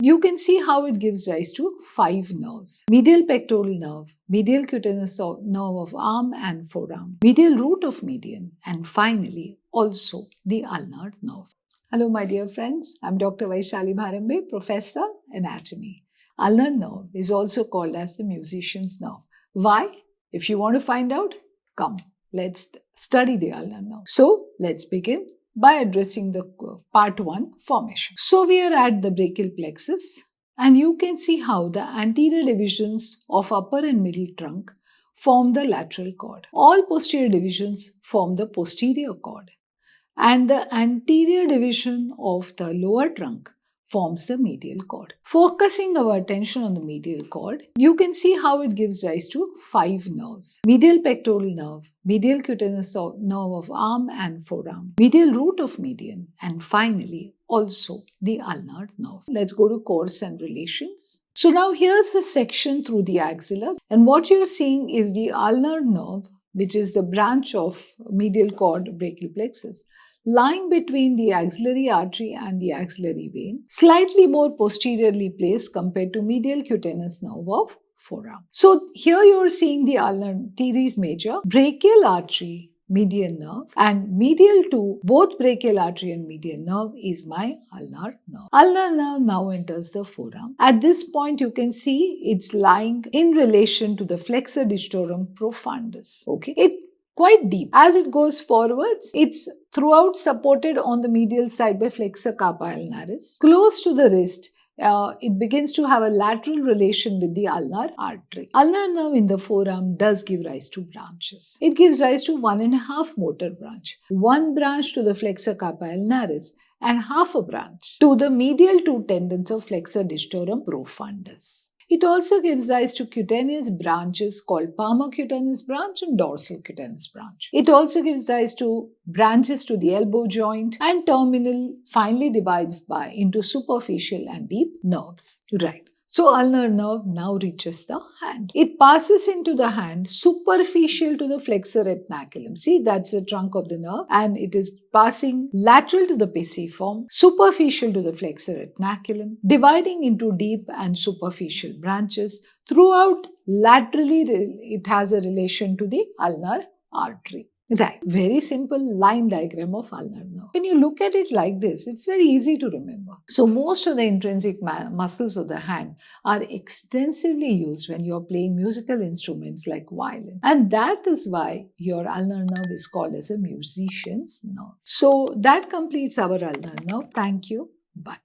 You can see how it gives rise to 5 nerves. Medial pectoral nerve, medial cutaneous nerve of arm and forearm, medial root of median, and finally also the ulnar nerve. Hello my dear friends, I'm Dr. Vaishali Bharambe, Professor Anatomy. Ulnar nerve is also called as the musician's nerve. Why? If you want to find out, come, let's study the ulnar nerve. So let's begin by addressing the part 1 formation. So we are at the brachial plexus and you can see how the anterior divisions of upper and middle trunk form the lateral cord. All posterior divisions form the posterior cord and the anterior division of the lower trunk forms the medial cord. Focusing our attention on the medial cord, you can see how it gives rise to 5 nerves. Medial pectoral nerve, medial cutaneous nerve of arm and forearm, medial root of median, and finally also the ulnar nerve. Let's go to course and relations. So now here's the section through the axilla, and what you're seeing is the ulnar nerve, which is the branch of medial cord brachial plexus, lying between the axillary artery and the axillary vein, slightly more posteriorly placed compared to medial cutaneous nerve of forearm. So here you are seeing the ulnar teres major, brachial artery, median nerve, and medial to both brachial artery and median nerve is my ulnar nerve. Ulnar nerve now enters the forearm. At this point you can see it's lying in relation to the flexor digitorum profundus. Okay, it quite deep. As it goes forwards, it's throughout supported on the medial side by flexor carpi ulnaris. Close to the wrist, it begins to have a lateral relation with the ulnar artery. Ulnar nerve in the forearm does give rise to branches. It gives rise to 1.5 motor branch, 1 branch to the flexor carpi ulnaris and half a branch to the medial 2 tendons of flexor digitorum profundus. It also gives rise to cutaneous branches called palmar cutaneous branch and dorsal cutaneous branch. It also gives rise to branches to the elbow joint and terminal finally divides into superficial and deep nerves. Right. So ulnar nerve now reaches the hand. It passes into the hand superficial to the flexor retinaculum. See, that's the trunk of the nerve and it is passing lateral to the pisiform, superficial to the flexor retinaculum, dividing into deep and superficial branches. Throughout, laterally it has a relation to the ulnar artery. Right. Very simple line diagram of ulnar nerve. When you look at it like this, it's very easy to remember. So most of the intrinsic muscles of the hand are extensively used when you're playing musical instruments like violin. And that is why your ulnar nerve is called as a musician's nerve. So that completes our ulnar nerve. Thank you. Bye.